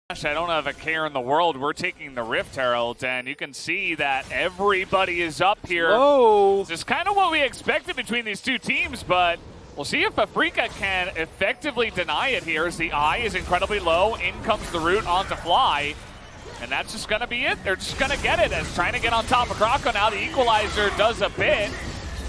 I don't have a care in the world. We're taking the Rift Herald, and you can see that everybody is up here. Whoa. This is kind of what we expected between these two teams, but we'll see if Afrika can effectively deny it here as the eye is incredibly low. In comes the root onto Fly, and that's just going to be it. They're just going to get it as trying to get on top of Kroko now. The equalizer does a bit.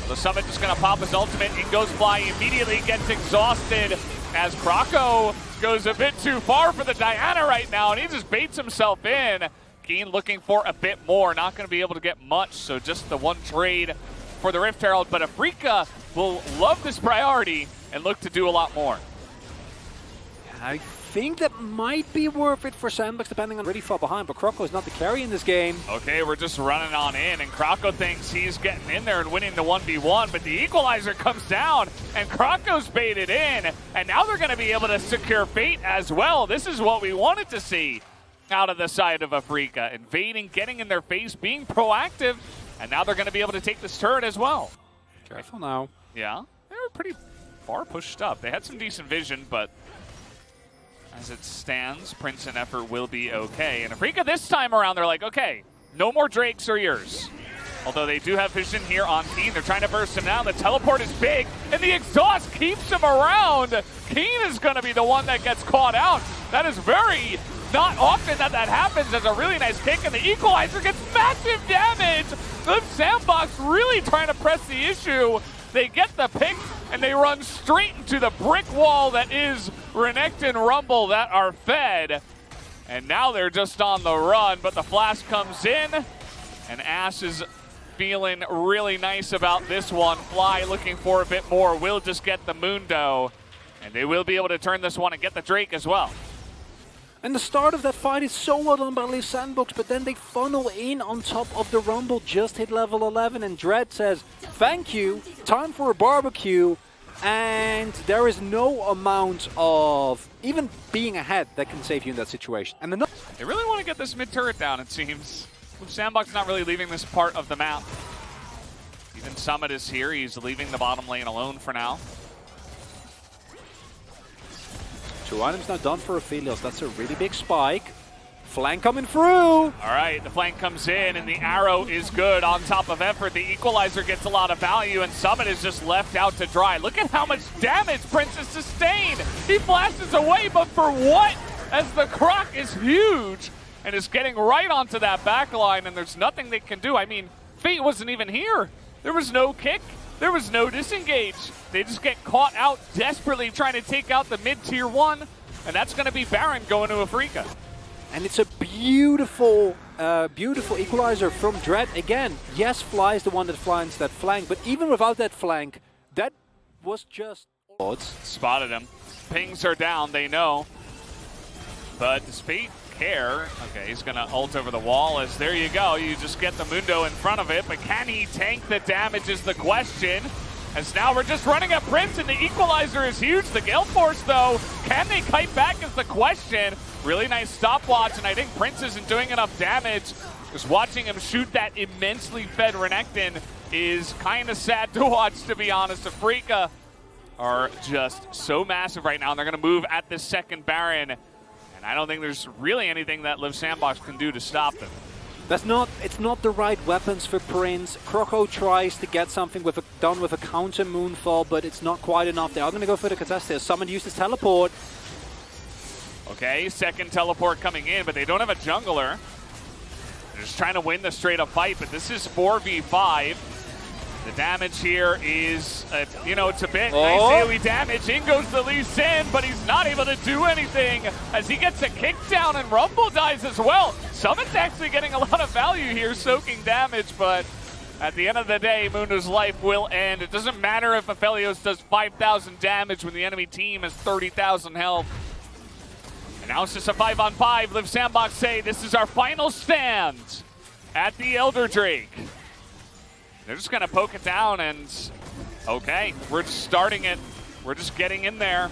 The Summit just going to pop his ultimate. In goes Fly, immediately gets exhausted as Kroko goes a bit too far for the Diana right now, and he just baits himself in. Keen looking for a bit more, not going to be able to get much, so just the one trade for the Rift Herald, but Afrika will love this priority and look to do a lot more. I think that might be worth it for Sandbox, depending on really far behind, but Kroko is not the carry in this game. Okay, we're just running on in, and Kroko thinks he's getting in there and winning the 1v1, but the equalizer comes down, and Kroko's baited in, and now they're going to be able to secure Fate as well. This is what we wanted to see out of the side of Afrika. Invading, getting in their face, being proactive, and now they're going to be able to take this turret as well. Careful now. Yeah, they were pretty far pushed up. They had some decent vision, but as it stands, Prince and Effort will be okay. And Afrika this time around, they're like, okay, no more Drakes or yours. Although they do have vision here on Keen. They're trying to burst him down. The teleport is big, and the exhaust keeps him around. Keen is going to be the one that gets caught out. That is very not often that happens. As a really nice kick, and the equalizer gets massive damage. The Sandbox really trying to press the issue. They get the pick, and they run straight into the brick wall that is Renekton Rumble that are fed. And now they're just on the run, but the flash comes in, and Ash is feeling really nice about this one. Fly looking for a bit more, will just get the Mundo, and they will be able to turn this one and get the Drake as well. And the start of that fight is so well done by Leaf Sandbox, but then they funnel in on top of the Rumble, just hit level 11, and Dread says, thank you, time for a barbecue, and there is no amount of even being ahead that can save you in that situation. And they really want to get this mid turret down, it seems. Leaf Sandbox not really leaving this part of the map. Even Summit is here, he's leaving the bottom lane alone for now. 2 items now done for Aphelios. That's a really big spike. Flank coming through. All right, the flank comes in, and the arrow is good on top of Effort. The equalizer gets a lot of value, and Summit is just left out to dry. Look at how much damage Prince has sustained. He flashes away, but for what? As the Croc is huge and is getting right onto that back line, and there's nothing they can do. I mean, Fate wasn't even here. There was no kick. There was no disengage. They just get caught out desperately trying to take out the mid-tier 1, and that's going to be Baron going to Afrika. And it's a beautiful, beautiful equalizer from Dread. Again, yes, Fly is the one that flanks that flank, but even without that flank, that was just odds. Spotted him. Pings are down, they know. But does Fate care? Okay, he's going to ult over the wall as there you go. You just get the Mundo in front of it, but can he tank the damage is the question. As now we're just running at Prince, and the equalizer is huge. The Gale Force, though, can they kite back is the question. Really nice stopwatch, and I think Prince isn't doing enough damage. Just watching him shoot that immensely fed Renekton is kind of sad to watch, to be honest. Afrika are just so massive right now, and they're going to move at this second Baron. And I don't think there's really anything that Liv Sandbox can do to stop them. It's not the right weapons for Prince. Kroko tries to get something done with a counter Moonfall, but it's not quite enough. They are going to go for the contest here. Someone used his teleport. Okay, second teleport coming in, but they don't have a jungler. They're just trying to win the straight up fight, but this is 4v5. The damage here is, it's a bit nice AoE damage. In goes the Lee Sin, but he's not able to do anything as he gets a kick down, and Rumble dies as well. Summit's actually getting a lot of value here, soaking damage, but at the end of the day, Mundo's life will end. It doesn't matter if Aphelios does 5,000 damage when the enemy team has 30,000 health. And now it's just a 5-on-5. Liv Sandbox say this is our final stand at the Elder Drake. They're just going to poke it down, and okay, we're just starting it. We're just getting in there.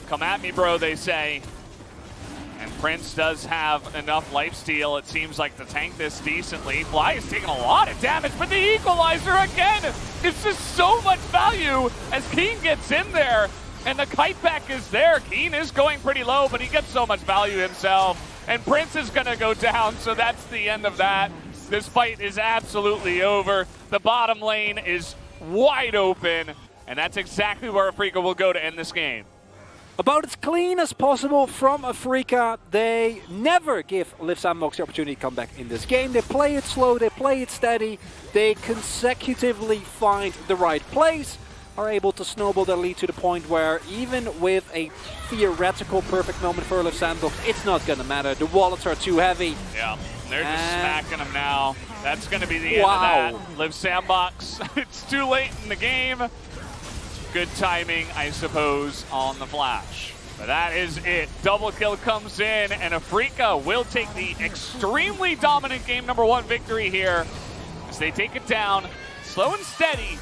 Come at me, bro, they say. And Prince does have enough lifesteal, it seems like, to tank this decently. Fly is taking a lot of damage, but the equalizer again! It's just so much value as Keen gets in there. And the kite back is there. Keen is going pretty low, but he gets so much value himself. And Prince is going to go down, so that's the end of that. This fight is absolutely over. The bottom lane is wide open, and that's exactly where Afrika will go to end this game. About as clean as possible from Afrika. They never give Liv Sandbox the opportunity to come back in this game. They play it slow, they play it steady. They consecutively find the right place, are able to snowball their lead to the point where even with a theoretical perfect moment for Liv Sandbox, it's not going to matter. The wallets are too heavy. Yeah, they're just smacking them now. That's going to be the end of that. Liv Sandbox, it's too late in the game. Good timing, I suppose, on the flash. But that is it. Double kill comes in, and Afrika will take the extremely dominant game number 1 victory here as they take it down slow and steady